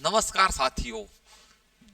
नमस्कार साथियों,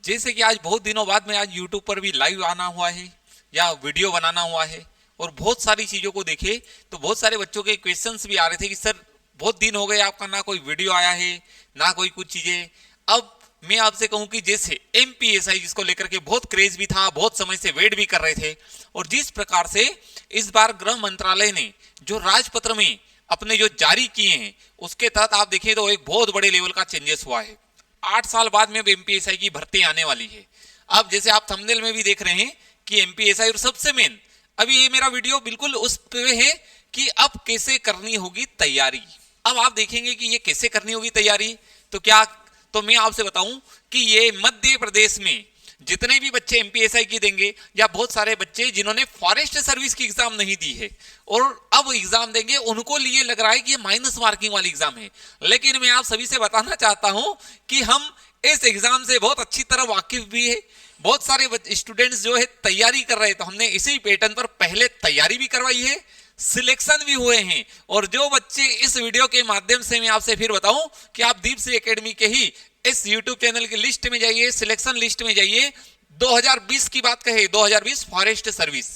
जैसे कि आज बहुत दिनों बाद में आज YouTube पर भी लाइव आना हुआ है या वीडियो बनाना हुआ है और बहुत सारी चीज़ों को देखे तो बहुत सारे बच्चों के क्वेश्चंस भी आ रहे थे कि सर बहुत दिन हो गए आपका ना कोई वीडियो आया है ना कोई कुछ चीज़ें। अब मैं आपसे कहूं कि जैसे MPSI जिसको लेकर के बहुत क्रेज भी था, बहुत समय से वेट भी कर रहे थे, और जिस प्रकार से इस बार गृह मंत्रालय ने जो राजपत्र में अपने जो जारी किए हैं उसके तहत आप देखें तो एक बहुत बड़े लेवल का चेंजेस हुआ है। 8 साल बाद में अब MPSI की भर्ती आने वाली है। अब जैसे आप थंबनेल में भी देख रहे हैं कि MPSI, और सबसे मेन अभी ये मेरा वीडियो बिल्कुल उस पे है कि अब कैसे करनी होगी तैयारी। अब आप देखेंगे कि ये कैसे करनी होगी तैयारी, तो मैं आपसे बताऊं कि ये मध्य प्रदेश में जितने भी बच्चे MPSI की देंगे या बहुत सारे बच्चे जिन्होंने फॉरेस्ट सर्विस की एग्जाम नहीं दी है और अब एग्जाम देंगे, उनको लिए लग रहा है कि ये माइनस मार्किंग वाली एग्जाम है। लेकिन मैं आप सभी से बताना चाहता हूं कि हम इस एग्जाम से बहुत अच्छी तरह वाकिफ भी है। बहुत सारे स्टूडेंट्स जो है तैयारी कर रहे हैं, तो हमने इसी पैटर्न पर पहले तैयारी भी करवाई है, सिलेक्शन भी हुए हैं। और जो बच्चे इस वीडियो के माध्यम से मैं आपसे फिर बताऊं कि आप दीपश्री एकेडमी के ही इस YouTube चैनल की लिस्ट में जाइए, सिलेक्शन लिस्ट में जाइए। 2020 की बात करें 2020 फॉरेस्ट सर्विस,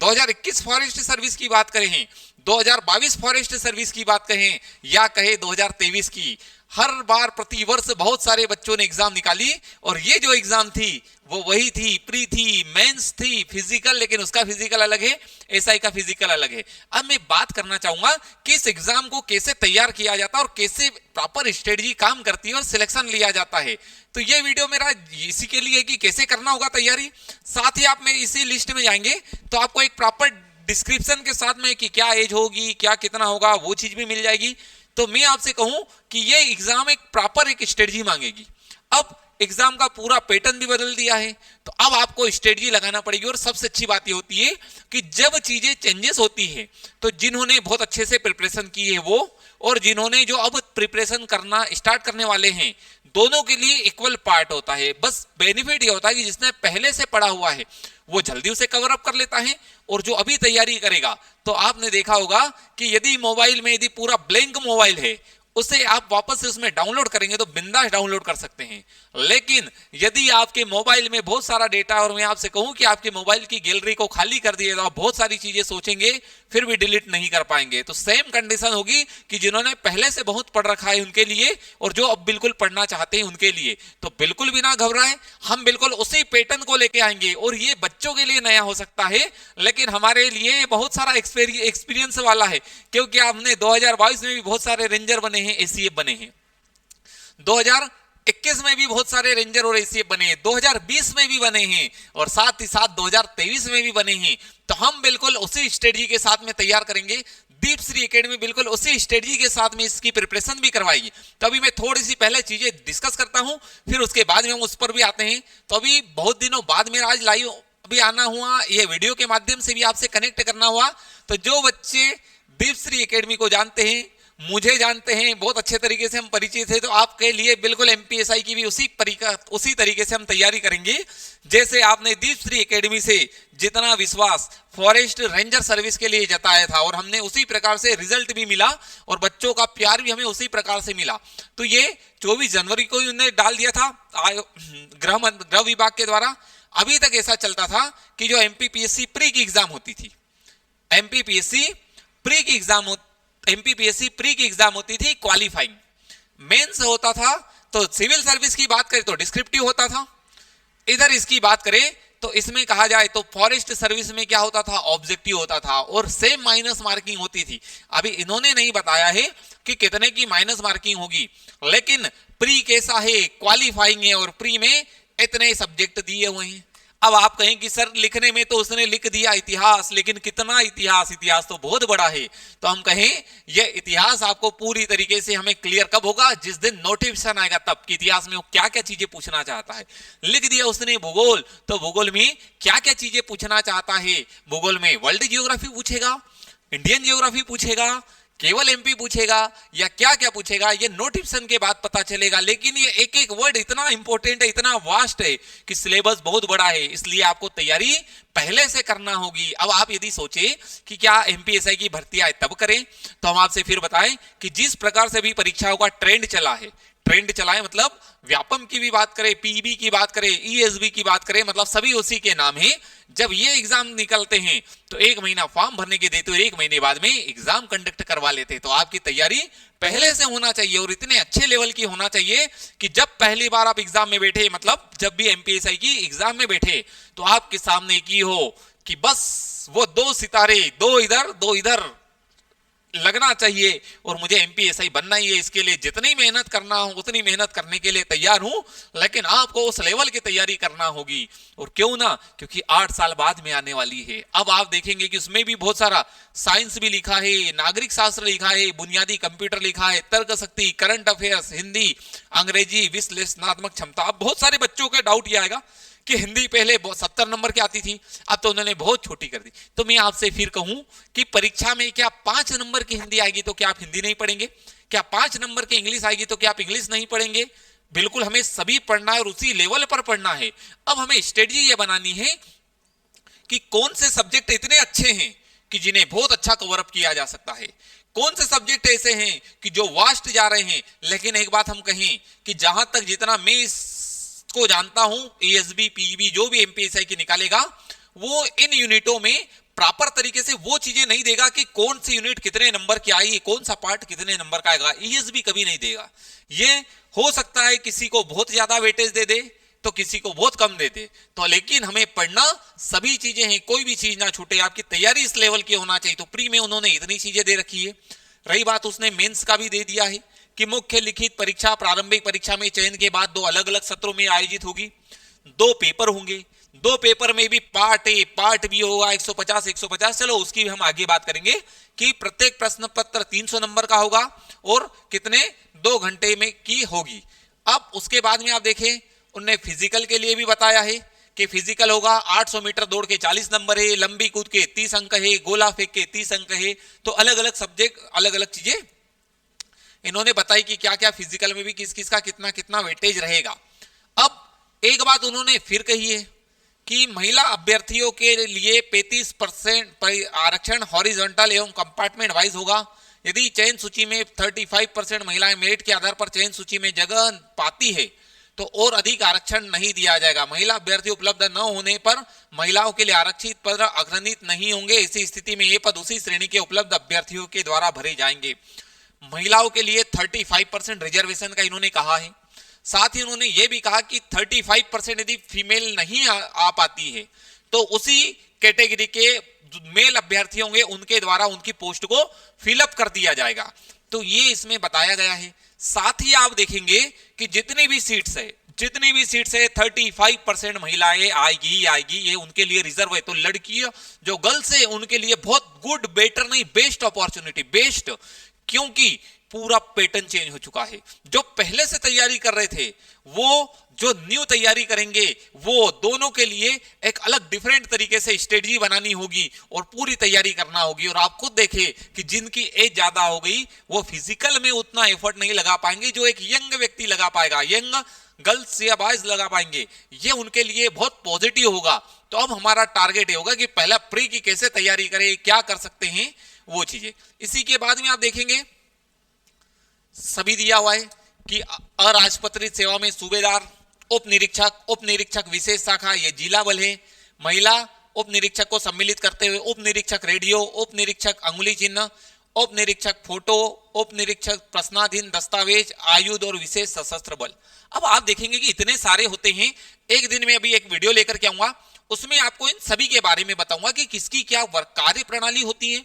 2021 फॉरेस्ट सर्विस की बात करें, 2022 फॉरेस्ट सर्विस की बात करें या कहे 2023 की, हर बार प्रति वर्ष बहुत सारे बच्चों ने एग्जाम निकाली। और ये जो एग्जाम थी वो वही थी, प्री थी, मेंस थी, फिजिकल, लेकिन उसका फिजिकल अलग है, एसआई का फिजिकल अलग है। अब मैं बात करना चाहूंगा कि इस एग्जाम को कैसे तैयार किया जाता है और कैसे प्रॉपर स्ट्रेटजी काम करती है और सिलेक्शन लिया जाता है। तो ये वीडियो मेरा इसी के लिए है कि कैसे करना होगा तैयारी। साथ ही आप में इसी लिस्ट में जाएंगे तो आपको एक प्रॉपर डिस्क्रिप्शन के साथ में कि क्या एज होगी, क्या कितना होगा, वो चीज भी मिल जाएगी। तो मैं आपसे कहूं कि ये एग्जाम एक प्रॉपर एक स्ट्रेटजी मांगेगी। अब एग्जाम का पूरा पैटर्न भी बदल दिया है, तो अब आपको स्ट्रेटजी लगाना पड़ेगी। और सबसे अच्छी बात ये होती है कि जब चीजें चेंजेस होती है तो जिन्होंने बहुत अच्छे से प्रिपरेशन की है वो, और जिन्होंने जो अब प्रिपरेशन करना स्टार्ट करने वाले हैं, दोनों के लिए इक्वल पार्ट होता है। बस बेनिफिट ये होता है कि जिसने पहले से पढ़ा हुआ है वो जल्दी उसे कवर अप कर लेता है, और जो अभी तैयारी करेगा, तो आपने देखा होगा कि यदि मोबाइल में यदि पूरा ब्लैंक मोबाइल है उसे आप वापस से उसमें डाउनलोड करेंगे तो बिंदास डाउनलोड कर सकते हैं। लेकिन यदि आपके मोबाइल में बहुत सारा डेटा, और मैं आपसे कहूं कि आपके मोबाइल की गैलरी को खाली कर दिए तो आप बहुत सारी चीजें सोचेंगे फिर भी डिलीट नहीं कर पाएंगे। तो सेम कंडीशन होगी कि जिन्होंने पहले से बहुत पढ़ रखा है उनके लिए, और जो अब बिल्कुल पढ़ना चाहते हैं उनके लिए। तो बिल्कुल भी ना घबराएं, हम बिल्कुल उसी पैटर्न को लेके आएंगे। और ये बच्चों के लिए नया हो सकता है लेकिन हमारे लिए बहुत सारा एक्सपीरियंस वाला है, क्योंकि हमने 2022 में भी बहुत सारे रेंजर बने हैं, एसीएफ बने हैं, 2021 में भी बहुत सारे रेंजर और एसीएफ बने हैं, 2020 में भी बने हैं, और साथ ही साथ 2023 में भी बने हैं। तो हम बिल्कुल उसी स्ट्रेटजी के साथ में तैयार करेंगे। दीपश्री एकेडमी बिल्कुल उसी स्ट्रेटजी के साथ में इसकी प्रिपरेशन भी करवाएगी। तो अभी मैं थोड़ी सी पहले चीजें डिस्कस करता हूं, फिर उसके बाद में हम उस पर भी आते हैं। तो अभी बहुत दिनों बाद मेरा आज लाइव अभी आना हुआ, ये वीडियो के माध्यम से भी आपसे कनेक्ट करना हुआ। तो जो बच्चे दीपश्री एकेडमी को जानते हैं, मुझे जानते हैं, बहुत अच्छे तरीके से हम परिचित हैं, तो आपके लिए बिल्कुल MPSI की भी उसी तरीके से हम तैयारी करेंगे जैसे आपने दीपश्री एकेडमी से जितना विश्वास फॉरेस्ट रेंजर सर्विस के लिए जताया था, और हमने उसी प्रकार से रिजल्ट भी मिला और बच्चों का प्यार भी हमें उसी प्रकार से मिला। तो ये 24 जनवरी को उन्होंने डाल दिया था गृह विभाग के द्वारा। अभी तक ऐसा चलता था कि जो MPPSC प्री की एग्जाम होती थी, MPPSC प्री की एग्जाम होती थी क्वालिफाइंग, मेंस होता था। तो सिविल सर्विस की बात करें तो डिस्क्रिप्टिव होता था, इधर इसकी बात करें तो इसमें कहा जाए तो फॉरेस्ट सर्विस में क्या होता था, ऑब्जेक्टिव होता था, और सेम माइनस मार्किंग होती थी। अभी इन्होंने नहीं बताया है कि कितने की माइनस मार्किंग होगी, लेकिन प्री कैसा है, क्वालिफाइंग है, और प्री में इतने सब्जेक्ट दिए हुए हैं। अब आप कहें कि सर लिखने में तो उसने लिख दिया इतिहास, लेकिन कितना इतिहास, इतिहास तो बहुत बड़ा है। तो हम कहें यह इतिहास आपको पूरी तरीके से हमें क्लियर कब होगा, जिस दिन नोटिफिकेशन आएगा तब कि इतिहास में वो क्या क्या चीजें पूछना चाहता है। लिख दिया उसने भूगोल, तो भूगोल में क्या क्या चीजें पूछना चाहता है। भूगोल में वर्ल्ड जियोग्राफी पूछेगा, इंडियन जियोग्राफी पूछेगा, केवल MP पूछेगा, या क्या क्या पूछेगा, ये नोटिफिकेशन के बाद पता चलेगा। लेकिन ये एक एक वर्ड इतना इंपॉर्टेंट है, इतना वास्ट है कि सिलेबस बहुत बड़ा है, इसलिए आपको तैयारी पहले से करना होगी। अब आप यदि सोचे कि क्या MPSI की भर्ती आए तब करें, तो हम आपसे फिर बताएं कि जिस प्रकार से भी परीक्षाओं का ट्रेंड चला है, ट्रेंड चलाए, मतलब व्यापम की भी बात करें, पीबी की बात करें, ईएसबी की बात करें, मतलब सभी उसी के नाम है। जब ये एग्जाम निकलते हैं तो 1 महीना फॉर्म भरने के देते हो, 1 महीने बाद में एग्जाम कंडक्ट करवा लेते हैं। तो आपकी तैयारी पहले से होना चाहिए और इतने अच्छे लेवल की होना चाहिए कि जब पहली बार आप एग्जाम में बैठे, मतलब जब भी एमपीएसआई की एग्जाम में बैठे तो आपके सामने की हो कि बस वो 2 सितारे, 2 इधर 2 इधर लगना चाहिए और मुझे एमपीएसआई बनना ही है। इसके लिए जितनी मेहनत करना हो उतनी मेहनत करने के लिए तैयार हूं, लेकिन आपको उस लेवल की तैयारी करना होगी। और क्यों ना, क्योंकि 8 साल बाद में आने वाली है। अब आप देखेंगे कि उसमें भी बहुत सारा साइंस भी लिखा है, नागरिक शास्त्र लिखा है, बुनियादी कंप्यूटर लिखा है, तर्क शक्ति, करंट अफेयर्स, हिंदी, अंग्रेजी, विश्लेषणात्मक क्षमता। अब बहुत सारे बच्चों का डाउट ये आएगा कि हिंदी पहले 70 नंबर की आती थी, अब तो उन्होंने बहुत छोटी कर दी। तो मैं आपसे फिर कहूं कि परीक्षा में क्या 5 नंबर की हिंदी आएगी तो क्या आप हिंदी नहीं पढ़ेंगे? क्या 5 नंबर की इंग्लिश आएगी तो क्या आप इंग्लिश नहीं पढ़ेंगे? बिल्कुल, हमें सभी पढ़ना है और उसी लेवल पर पढ़ना है। अब हमें स्ट्रेटजी ये बनानी है कि कौन से सब्जेक्ट इतने अच्छे हैं कि जिन्हें बहुत अच्छा कवर अप किया जा सकता है, कौन से सब्जेक्ट ऐसे हैं कि जो वास्ट जा रहे हैं। लेकिन एक बात हम कहें कि जहां तक जितना मैं को जानता हूं, एएसबी, पीईबी जो भी एमपीएसआई की निकालेगा, वो इन यूनिटों में प्रॉपर तरीके से वो चीजें नहीं देगा कि कौन सी यूनिट कितने नंबर की आई, कौन सा पार्ट कितने नंबर का आएगा। ईएसबी कभी नहीं देगा। ये हो सकता है किसी को बहुत ज्यादा वेटेज दे दे तो किसी को बहुत कम दे दे, तो लेकिन हमें पढ़ना सभी चीजें हैं, कोई भी चीज ना छूटे। आपकी तैयारी इस लेवल की होना चाहिए। तो प्री में उन्होंने इतनी चीजें दे रखी है। रही बात, उसने मेंस का भी दे दिया है कि मुख्य लिखित परीक्षा प्रारंभिक परीक्षा में चयन के बाद 2 अलग अलग सत्रों में आयोजित होगी, 2 पेपर होंगे, 2 पेपर में भी पार्ट ए पार्ट बी होगा, 150 चलो उसकी भी हम आगे बात करेंगे कि प्रत्येक प्रश्न पत्र 300 नंबर का होगा और कितने 2 घंटे में की होगी। अब उसके बाद में आप देखें, उनने फिजिकल के लिए भी बताया है कि फिजिकल होगा 800 मीटर दौड़ के 40 नंबर है, लंबी कूद के 30 अंक है, गोला फेंक के 30 अंक है। तो अलग अलग सब्जेक्ट, अलग अलग चीजें इन्होंने बताई कि क्या क्या फिजिकल में भी किस किस का कितना कितना वेटेज रहेगा। अब एक बात उन्होंने फिर कही है कि महिला अभ्यर्थियों के लिए 35% आरक्षण हॉरिजॉन्टल एवं कंपार्टमेंट वाइज होगा। यदि चयन सूची में 35% महिलाएं मेरिट के आधार पर चयन सूची में जगह पाती है तो और अधिक आरक्षण नहीं दिया जाएगा। महिला अभ्यर्थी उपलब्ध न होने पर महिलाओं के लिए आरक्षित पद अग्रणित नहीं होंगे। इसी स्थिति में ये पद उसी श्रेणी के उपलब्ध अभ्यर्थियों के द्वारा भरे जाएंगे। महिलाओं के लिए 35% रिजर्वेशन का इन्होंने कहा है। साथ ही उन्होंने ये भी कहा कि 35% यदि फीमेल नहीं आ पाती है तो उसी कैटेगरी के मेल अभ्यर्थी होंगे, उनके द्वारा उनकी पोस्ट को फिलअप कर दिया जाएगा। तो ये इसमें बताया गया है। साथ ही आप देखेंगे कि जितनी भी सीट्स है 35% महिलाएं आएगी, ये उनके लिए रिजर्व है। तो लड़कियां जो गर्ल्स है उनके लिए बहुत गुड, बेटर नहीं, बेस्ट अपॉर्चुनिटी, बेस्ट, क्योंकि पूरा पैटर्न चेंज हो चुका है। जो पहले से तैयारी कर रहे थे वो जो न्यू तैयारी करेंगे वो दोनों के लिए एक अलग डिफरेंट तरीके से स्ट्रेटजी बनानी होगी और पूरी तैयारी करना होगी। और आप खुद देखें कि जिनकी एज ज्यादा हो गई वो फिजिकल में उतना एफर्ट नहीं लगा पाएंगे जो एक यंग व्यक्ति लगा पाएगा, यंग गर्ल्स या बॉयज लगा पाएंगे। ये उनके लिए बहुत पॉजिटिव होगा। तो अब हमारा टारगेट ये होगा कि पहला प्री की कैसे तैयारी करें, क्या कर सकते हैं वो चीजें। इसी के बाद में आप देखेंगे सभी दिया हुआ है कि अराजपत्रित सेवा में सूबेदार, उप निरीक्षक विशेष शाखा, ये जिला बल है। महिला उप निरीक्षक को सम्मिलित करते हुए उप निरीक्षक रेडियो, उप निरीक्षक अंगुली चिन्ह, उप निरीक्षक फोटो, उप निरीक्षक प्रश्नाधीन दस्तावेज, आयुध और विशेष सशस्त्र बल। अब आप देखेंगे कि इतने सारे होते हैं। एक दिन में अभी एक वीडियो लेकर के आऊंगा, उसमें आपको इन सभी के बारे में बताऊंगा कि किसकी क्या कार्य प्रणाली होती है,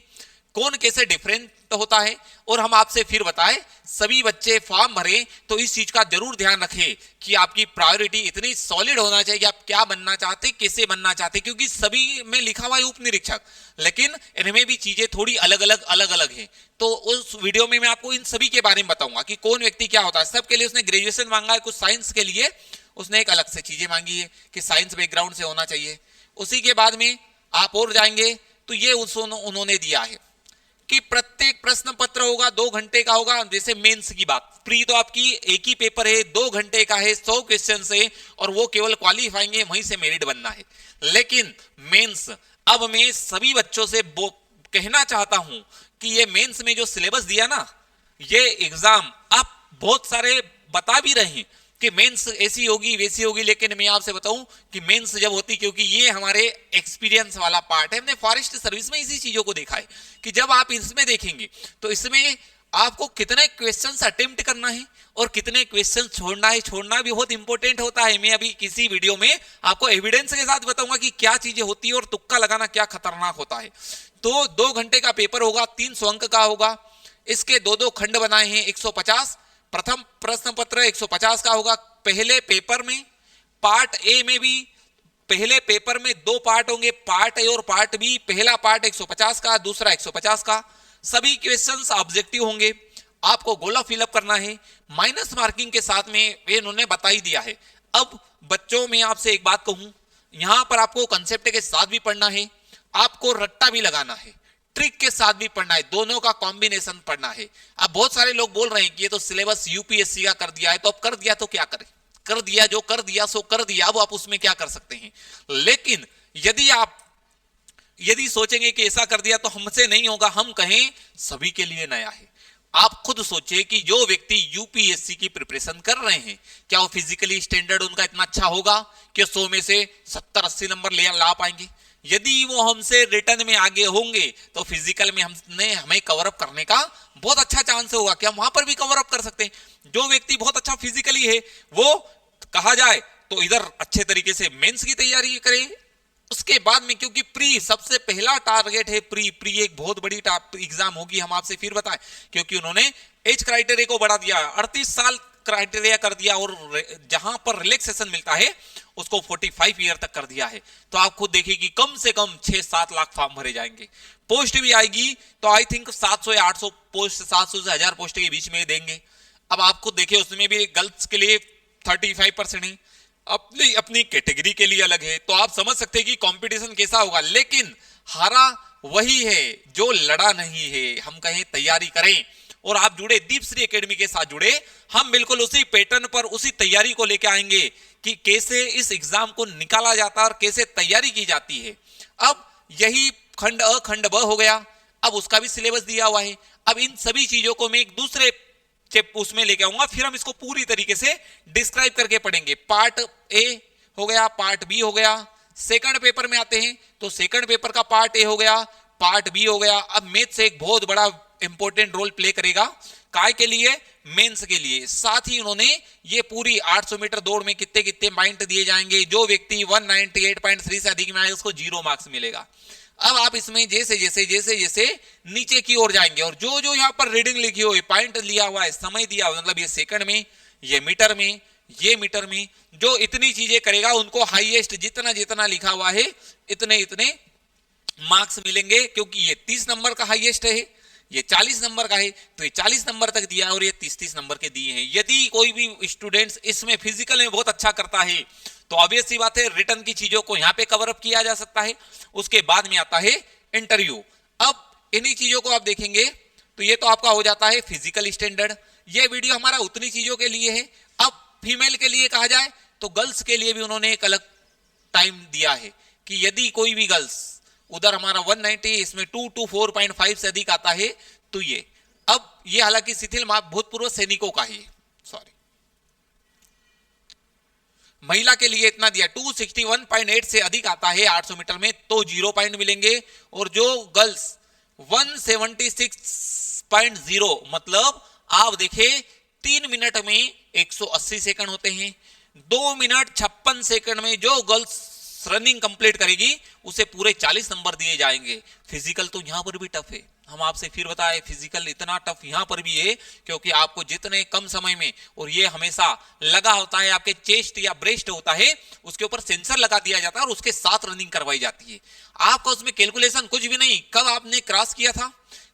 कौन कैसे डिफरेंट होता है। और हम आपसे फिर बताएं, सभी बच्चे फॉर्म भरें तो इस चीज का जरूर ध्यान रखें कि आपकी प्रायोरिटी इतनी सॉलिड होना चाहिए कि आप क्या बनना चाहते, कैसे बनना चाहते, क्योंकि सभी में लिखा हुआ है उप निरीक्षक, लेकिन इनमें भी चीजें थोड़ी अलग अलग हैं। तो उस वीडियो में मैं आपको इन सभी के बारे में बताऊंगा कि कौन व्यक्ति क्या होता है। सबके लिए उसने ग्रेजुएशन मांगा है, कुछ साइंस के लिए उसने एक अलग से चीजें मांगी है कि साइंस बैकग्राउंड से होना चाहिए। उसी के बाद में आप और जाएंगे तो ये उन्होंने दिया है कि प्रत्येक प्रश्न पत्र होगा 2 घंटे का होगा। जैसे मेंस की बात, प्री तो आपकी एक ही पेपर है, 2 घंटे का है, 100 क्वेश्चन है और वो केवल क्वालिफाइंग है, वहीं से मेरिट बनना है। लेकिन मेंस, अब मैं सभी बच्चों से कहना चाहता हूं कि ये मेंस में जो सिलेबस दिया ना, ये एग्जाम आप बहुत सारे बता भी रहे हैं कि मेंस ऐसी होगी वैसी होगी, लेकिन मैं आपसे बताऊं कि मेंस जब होती, क्योंकि ये हमारे एक्सपीरियंस वाला पार्ट है, हमने फॉरेस्ट सर्विस में इसी चीजों को देखा है कि जब आप इसमें देखेंगे तो इसमें आपको कितने क्वेश्चंस अटेम्प्ट करना है और कितने क्वेश्चन छोड़ना है। छोड़ना भी बहुत इंपॉर्टेंट होता है। मैं अभी किसी वीडियो में आपको एविडेंस के साथ बताऊंगा कि क्या चीजें होती है और तुक्का लगाना क्या खतरनाक होता है। तो 2 घंटे का पेपर होगा, 300 अंक का होगा। इसके 2-2 खंड बनाए हैं, 150। प्रथम प्रश्न पत्र 150 का होगा। पहले पेपर में पार्ट ए में भी पहले पेपर में 2 पार्ट होंगे, पार्ट ए और पार्ट बी। पहला पार्ट 150 का, दूसरा 150 का। सभी क्वेश्चंस ऑब्जेक्टिव होंगे। आपको गोला फिलअप करना है माइनस मार्किंग के साथ में, वे इन्होंने बता ही दिया है। अब बच्चों में आपसे एक बात कहूं, यहां पर आपको कंसेप्ट के साथ भी पढ़ना है, आपको रट्टा भी लगाना है, ट्रिक के साथ भी पढ़ना है, दोनों का कॉम्बिनेशन पढ़ना है। अब बहुत सारे लोग बोल रहे हैं कि ये तो सिलेबस यूपीएससी का कर दिया है, तो अब कर दिया तो क्या करें, कर दिया, जो कर दिया सो कर दिया, अब आप उसमें क्या कर सकते हैं। लेकिन यदि सोचेंगे कि ऐसा कर दिया तो हमसे नहीं होगा, हम कहें सभी के लिए नया है। आप खुद सोचिए कि जो व्यक्ति यूपीएससी की प्रिपरेशन कर रहे हैं, क्या वो फिजिकली स्टैंडर्ड उनका इतना अच्छा होगा कि 100 में से 70-80 नंबर ला पाएंगे। यदि वो हमसे रिटर्न में आगे होंगे तो फिजिकल में हमें कवर अप करने का बहुत अच्छा चांस होगा कि हम वहां पर भी कवर अप कर सकते हैं। जो व्यक्ति बहुत अच्छा फिजिकली है, वो कहा जाए तो इधर अच्छे तरीके से मेंस की तैयारी करे। उसके बाद में, क्योंकि प्री सबसे पहला टारगेट है, प्री एक बहुत बड़ी एग्जाम होगी, हम आपसे फिर बताएं, क्योंकि उन्होंने एज क्राइटेरिया को बढ़ा दिया, 38 साल क्राइटेरिया कर दिया, और जहां पर रिलैक्सेशन मिलता है उसको 45 ईयर तक कर दिया है। तो आप खुद देखिए कि कम से कम 6-7 लाख फॉर्म भरे जाएंगे। पोस्ट भी आएगी तो आई थिंक 700 या 800 पोस्ट, 700 से 1000 पोस्ट के बीच में देंगे। अब आप खुद देखिए, उसमें भी गर्ल्स के लिए 35% है, अपनी अपनी कैटेगरी के लिए अलग है। तो आप समझ सकते हैं कि कंपटीशन कैसा होगा। लेकिन हारा वही है जो लड़ा नहीं है। हम कहें तैयारी करें, और आप जुड़े दीपश्री एकेडमी के साथ जुड़े, हम बिल्कुल उसी पैटर्न पर उसी तैयारी को लेकर आएंगे कि कैसे इस एग्जाम को निकाला जाता है और कैसे तैयारी की जाती है। अब यही खंड अ खंड ब हो गया, अब उसका भी सिलेबस दिया हुआ है। अब इन सभी चीजों को मैं एक दूसरे उसमें लेके आऊंगा, फिर हम इसको पूरी तरीके से डिस्क्राइब करके पढ़ेंगे। पार्ट ए हो गया, पार्ट बी हो गया। सेकंड पेपर में आते हैं तो सेकंड पेपर का पार्ट ए हो गया, पार्ट बी हो गया। अब मैथ से एक बहुत बड़ा इंपॉर्टेंट रोल प्ले करेगा, काय के लिए, मेंस के लिए। साथ ही उन्होंने ये पूरी 800 मीटर दौड़ में कितने कितने पॉइंट दिए जाएंगे, जो व्यक्ति 198.3 से अधिक में आए उसको 0 मार्क्स मिलेगा। अब आप इसमें जैसे जैसे जैसे जैसे नीचे की ओर जाएंगे, और जो जो यहाँ पर रीडिंग लिखी हुई, पॉइंट लिया हुआ है, समय दिया हुआ, मतलब ये सेकंड में, ये मीटर में, ये मीटर में, जो इतनी चीजें करेगा उनको हाईएस्ट जितना जितना लिखा हुआ है इतने इतने मार्क्स मिलेंगे। क्योंकि ये 30 नंबर का हाईएस्ट है, ये 40 नंबर का है, तो ये 40 नंबर तक दिया है और ये 30-30 नंबर के दिए हैं। यदि कोई भी स्टूडेंट्स इसमें फिजिकल में बहुत अच्छा करता है तो ऑब्वियस सी बात है रिटर्न की चीजों को यहाँ पे कवर अप किया जा सकता है। उसके बाद में आता है इंटरव्यू। अब इन्हीं चीजों को आप देखेंगे तो ये तो आपका हो जाता है फिजिकल स्टैंडर्ड। ये वीडियो हमारा उतनी चीजों के लिए है। अब फीमेल के लिए कहा जाए तो गर्ल्स के लिए भी उन्होंने एक अलग टाइम दिया है कि यदि कोई भी गर्ल्स, उधर हमारा 190, इसमें 224.5 से अधिक आता है तो ये, अब ये हालांकि शिथिल भूतपूर्व सैनिकों का ही, सॉरी, महिला के लिए इतना दिया, 261.8 से अधिक आता है 800 मीटर में तो 0 पॉइंट मिलेंगे। और जो गर्ल्स 176.0, मतलब आप देखें 3 मिनट में 180 सेकंड होते हैं, 2 मिनट 56 सेकंड में जो गर्ल्स रनिंग कंप्लीट करेगी उसे पूरे 40 नंबर दिए जाएंगे। फिजिकल तो यहां पर भी टफ है, हम आपसे फिर बताएं, फिजिकल इतना टफ यहां पर भी है क्योंकि आपको जितने कम समय में, और ये हमेशा लगा होता है आपके चेस्ट या ब्रेस्ट होता है उसके ऊपर सेंसर लगा दिया जाता है और उसके साथ रनिंग करवाई जाती है। आपका उसमें कैलकुलेशन कुछ भी नहीं, कब आपने क्रॉस किया था,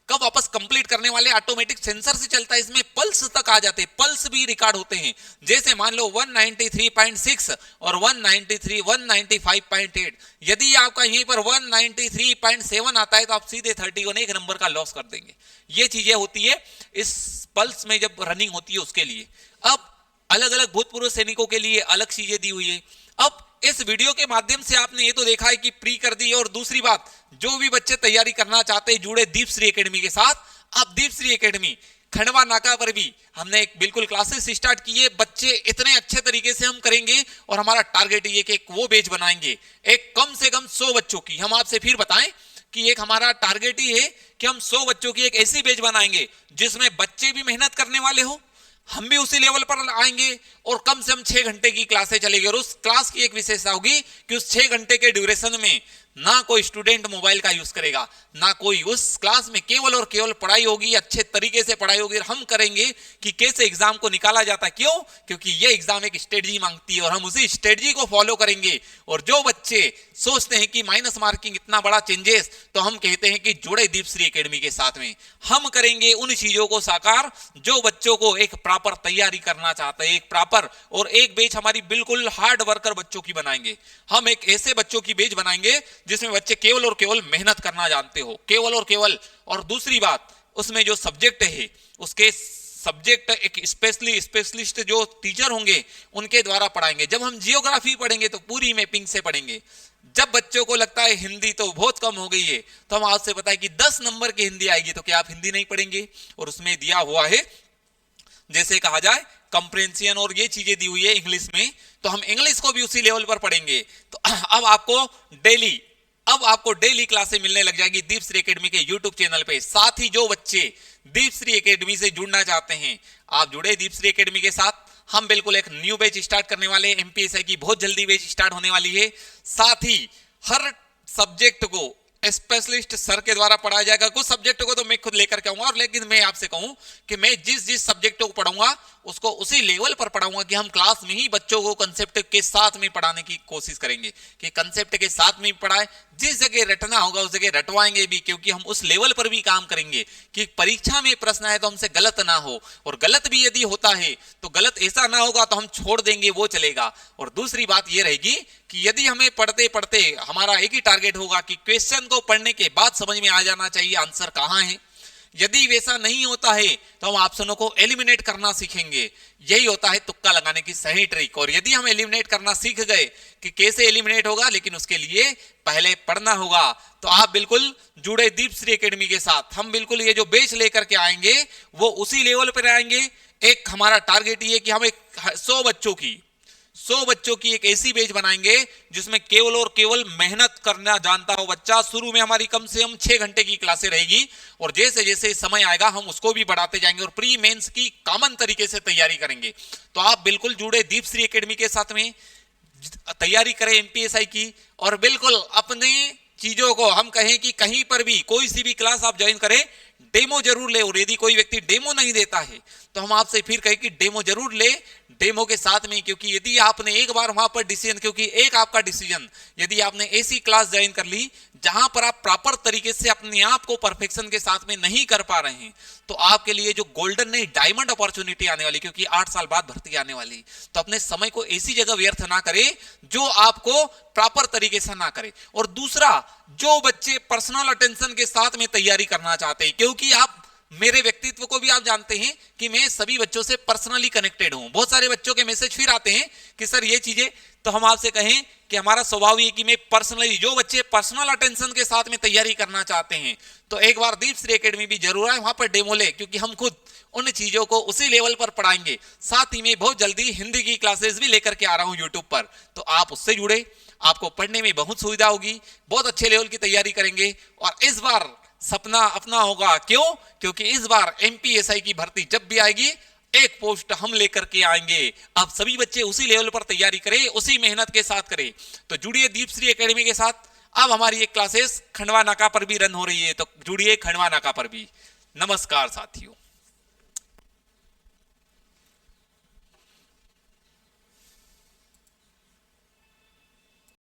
कब वापस कंप्लीट करने वाले ऑटोमेटिक सेंसर से चलता है। इसमें पल्स तक आ जाते हैं, पल्स भी रिकॉर्ड होते हैं। जैसे मान लो 193.6 और 195.8, यदि आपका यहीं पर 193.7 आता है तो आप सीधे 31 नंबर का लॉस कर देंगे। ये चीजें होती है इस पल्स में जब रनिंग होती है उसके लिए। अब अलग अलग भूतपूर्व सैनिकों के लिए अलग चीजें दी हुई है। अब इस वीडियो के माध्यम से आपने ये तो देखा है कि प्री कर दी, और दूसरी बात, जो भी बच्चे तैयारी करना चाहते हैं जुड़े दीपश्री एकेडमी के साथ। अब दीपश्री एकेडमी खंडवा नाका पर भी हमने एक बिल्कुल क्लासेस स्टार्ट किए, बच्चे इतने अच्छे तरीके से हम करेंगे और हमारा टारगेट ये कि एक वो बैच बनाएंगे, एक कम से कम 100 बच्चों की। हम आपसे फिर बताएं कि एक हमारा टारगेट ही है कि हम 100 बच्चों की एक ऐसी बैच बनाएंगे जिसमें बच्चे भी मेहनत करने वाले हो, हम भी उसी लेवल पर आएंगे और कम से कम 6 घंटे की क्लासें चलेगी। और उस क्लास की एक विशेषता होगी कि उस 6 घंटे के ड्यूरेशन में ना कोई स्टूडेंट मोबाइल का यूज करेगा, ना कोई। उस क्लास में केवल और केवल पढ़ाई होगी, अच्छे तरीके से पढ़ाई होगी। हम करेंगे कि कैसे एग्जाम को निकाला जाता है, क्यों? क्योंकि ये एग्जाम एक स्ट्रेटजी मांगती है और हम उसी स्ट्रेटजी को फॉलो करेंगे। और जो बच्चे सोचते हैं कि माइनस मार्किंग इतना बड़ा चेंजेस, तो हम कहते हैं कि जुड़े दीपश्री एकेडमी के साथ में हम करेंगे उन चीजों को साकार जो बच्चों को एक प्रॉपर तैयारी करना चाहते हैं, एक प्रॉपर। और एक बैच हमारी बिल्कुल हार्ड वर्कर बच्चों की बनाएंगे। हम एक ऐसे बच्चों की बैच बनाएंगे जिसमें बच्चे केवल और केवल मेहनत करना जानते हो, केवल और केवल। और दूसरी बात, उसमें जो सब्जेक्ट है उसके सब्जेक्ट एक स्पेशलिस्ट जो टीचर होंगे उनके द्वारा पढ़ाएंगे। जब हम जियोग्राफी पढ़ेंगे तो पूरी मैपिंग से पढ़ेंगे। जब बच्चों को लगता है हिंदी तो बहुत कम हो गई है, तो हम आपसे बताएं कि 10 नंबर की हिंदी आएगी, तो क्या आप हिंदी नहीं पढ़ेंगे? और उसमें दिया हुआ है, जैसे कहा जाए कंप्रेंसियन और ये चीजें दी हुई है इंग्लिश में, तो हम इंग्लिश को भी उसी लेवल पर पढ़ेंगे। तो अब आपको डेली क्लासें मिलने लग जाएगी दीपश्री एकेडमी के यूट्यूब चैनल पे। साथ ही जो बच्चे दीपश्री एकेडमी से जुड़ना चाहते हैं, आप जुड़े दीपश्री एकेडमी के साथ। हम बिल्कुल एक न्यू बैच स्टार्ट करने वाले हैं, एमपीएसआई की बहुत जल्दी बैच स्टार्ट होने वाली है। साथ ही हर सब्जेक्ट को स्पेशलिस्ट सर के द्वारा पढ़ाया जाएगा। कुछ सब्जेक्ट को तो मैं खुद लेकर के आऊंगा, और लेकिन मैं आपसे कहूं कि मैं जिस सब्जेक्ट को पढ़ाऊंगा उसको उसी लेवल पर पढ़ाऊंगा कि हम क्लास में ही बच्चों को कंसेप्ट के साथ में पढ़ाने की कोशिश करेंगे, कि कंसेप्ट के साथ में पढ़ाए। जिस जगह रटना होगा उस जगह रटवाएंगे भी, क्योंकि हम उस लेवल पर भी काम करेंगे कि परीक्षा में प्रश्न आए तो हमसे गलत ना हो, और गलत भी यदि होता है तो गलत ऐसा ना होगा तो हम छोड़ देंगे, वो चलेगा। और दूसरी बात ये रहेगी कि यदि हमें पढ़ते पढ़ते हमारा एक ही टारगेट होगा कि क्वेश्चन को पढ़ने के बाद समझ में आ जाना चाहिए आंसर कहां है। यदि वैसा नहीं होता है तो हम ऑप्शनों को एलिमिनेट करना सीखेंगे। यही होता है तुक्का लगाने की सही ट्रिक। और यदि हम एलिमिनेट करना सीख गए कि कैसे एलिमिनेट होगा, लेकिन उसके लिए पहले पढ़ना होगा, तो आप बिल्कुल जुड़े दीपश्री एकेडमी के साथ। हम बिल्कुल ये जो बैच लेकर के आएंगे वो उसी लेवल पर आएंगे। एक हमारा टारगेट ये कि हम एक 100 बच्चों की एक ऐसी बैच बनाएंगे जिसमें केवल और केवल मेहनत करना जानता हो बच्चा। शुरू में हमारी कम से कम 6 घंटे की क्लासें रहेगी, और जैसे जैसे समय आएगा हम उसको भी बढ़ाते जाएंगे और प्री मेंस की कॉमन तरीके से तैयारी करेंगे। तो आप बिल्कुल जुड़े दीपश्री एकेडमी के साथ में, तैयारी करें एमपीएसआई की। और बिल्कुल अपने चीजों को हम कहें कि कहीं पर भी कोई सी भी क्लास आप ज्वाइन करें, डेमो जरूर ले। और यदि कोई व्यक्ति डेमो नहीं देता है तो हम आपसे फिर कहें कि डेमो जरूर ले, डेमो के साथ में। क्योंकि यदि आपने एक बार वहां पर डिसीजन, क्योंकि एक आपका डिसीजन, यदि आपने ऐसी क्लास ज्वाइन कर ली जहां पर आप प्रॉपर तरीके से अपने आप को परफेक्शन के साथ में नहीं कर पा रहे हैं, तो आपके लिए जो गोल्डन नहीं डायमंड अपॉर्चुनिटी आने वाली, क्योंकि 8 साल बाद भर्ती आने वाली, तो अपने समय को ऐसी जगह व्यर्थ ना करें जो आपको प्रॉपर तरीके से ना करे। और दूसरा, जो बच्चे पर्सनल अटेंशन के साथ में तैयारी करना चाहते हैं, क्योंकि आप मेरे व्यक्तित्व को भी आप जानते हैं कि मैं सभी बच्चों से पर्सनली कनेक्टेड हूं। बहुत सारे बच्चों के मैसेज फिर आते हैं कि सर ये चीजें, तो हम आपसे कहें कि हमारा स्वभाव ये कि मैं पर्सनली, जो बच्चे पर्सनल अटेंशन के साथ में तैयारी करना चाहते हैं तो एक बार दीपश्री एकेडमी भी जरूर आए, वहां पर डेमो ले, क्योंकि हम खुद उन चीजों को उसी लेवल पर पढ़ाएंगे। साथ ही में बहुत जल्दी हिंदी की क्लासेस भी लेकर के आ रहा हूं यूट्यूब पर, तो आप उससे जुड़े, आपको पढ़ने में बहुत सुविधा होगी, बहुत अच्छे लेवल की तैयारी करेंगे। और इस बार सपना अपना होगा, क्यों? क्योंकि इस बार एमपीएसआई की भर्ती जब भी आएगी एक पोस्ट हम लेकर के आएंगे। अब सभी बच्चे उसी लेवल पर तैयारी करें, उसी मेहनत के साथ करें। तो जुड़िए दीपश्री एकेडमी के साथ। अब हमारी एक क्लासेस खंडवा नाका पर भी रन हो रही है, तो जुड़िए खंडवा नाका पर भी। नमस्कार साथियों।